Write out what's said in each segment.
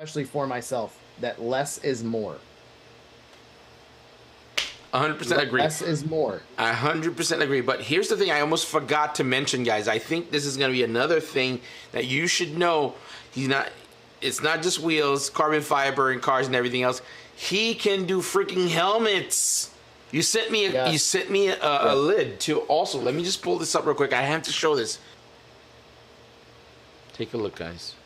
especially for myself, that less is more. 100% agree. Less is more. 100% agree. But here's the thing I almost forgot to mention, guys. I think this is going to be another thing that you should know. It's not just wheels, carbon fiber, and cars and everything else. He can do freaking helmets. You sent me a lid too. Also, let me just pull this up real quick. I have to show this. Take a look, guys.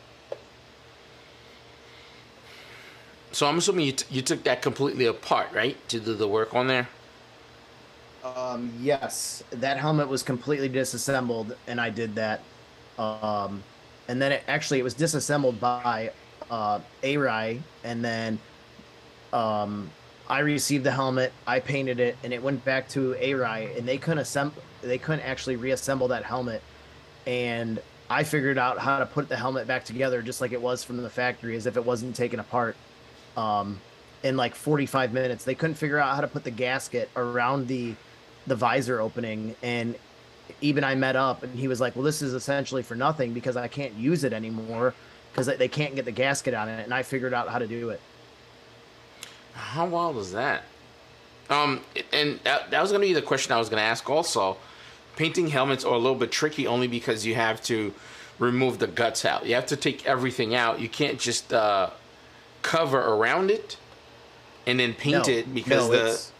So I'm assuming you took that completely apart, right, to do the work on there? Yes, that helmet was completely disassembled, and I did that. And then it was disassembled by Aeriel, and then I received the helmet, I painted it, and it went back to Aeriel, and they couldn't actually reassemble that helmet, and I figured out how to put the helmet back together just like it was from the factory, as if it wasn't taken apart. In like 45 minutes. They couldn't figure out how to put the gasket around the visor opening, and even I met up, and he was like, well, this is essentially for nothing because I can't use it anymore because they can't get the gasket on it, and I figured out how to do it. How wild is that? And that was going to be the question I was going to ask also. Painting helmets are a little bit tricky only because you have to remove the guts out. You have to take everything out. You can't just cover around it and then paint it because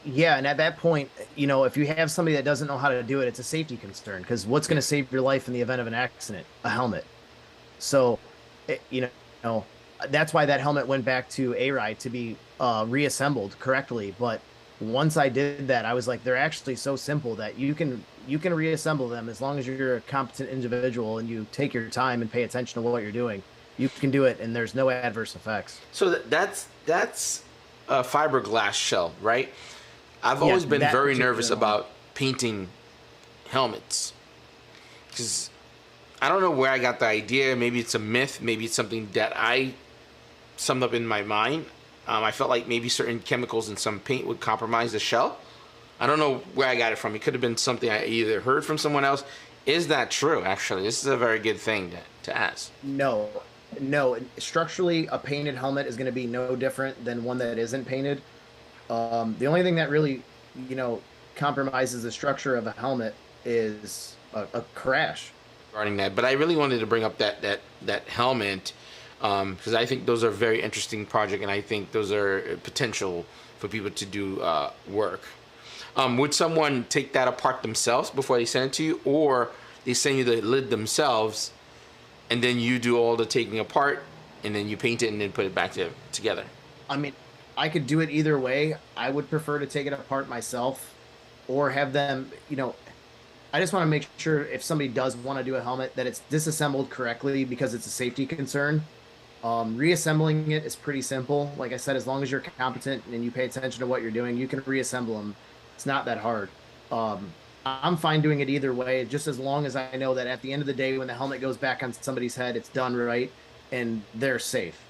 and at that point, if you have somebody that doesn't know how to do it, it's a safety concern, because what's going to save your life in the event of an accident? A helmet. So that's why that helmet went back to Aeriel to be reassembled correctly. But once I did that, I was like, they're actually so simple that you can reassemble them as long as you're a competent individual and you take your time and pay attention to what you're doing. You can do it, and there's no adverse effects. So that's a fiberglass shell, right? I've always been very nervous about painting helmets because I don't know where I got the idea. Maybe it's a myth. Maybe it's something that I summed up in my mind. I felt like maybe certain chemicals in some paint would compromise the shell. I don't know where I got it from. It could have been something I either heard from someone else. Is that true, actually? This is a very good thing to ask. No. Structurally, a painted helmet is going to be no different than one that isn't painted. The only thing that really, compromises the structure of a helmet is a crash. Regarding that, but I really wanted to bring up that helmet because I think those are a very interesting project, and I think those are potential for people to do work. Would someone take that apart themselves before they send it to you, or they send you the lid themselves, and then you do all the taking apart, and then you paint it and then put it back together? I mean, I could do it either way. I would prefer to take it apart myself, or have them, I just want to make sure if somebody does want to do a helmet that it's disassembled correctly, because it's a safety concern. Reassembling it is pretty simple. Like I said, as long as you're competent and you pay attention to what you're doing, you can reassemble them. It's not that hard. I'm fine doing it either way, just as long as I know that at the end of the day, when the helmet goes back on somebody's head, it's done right and they're safe.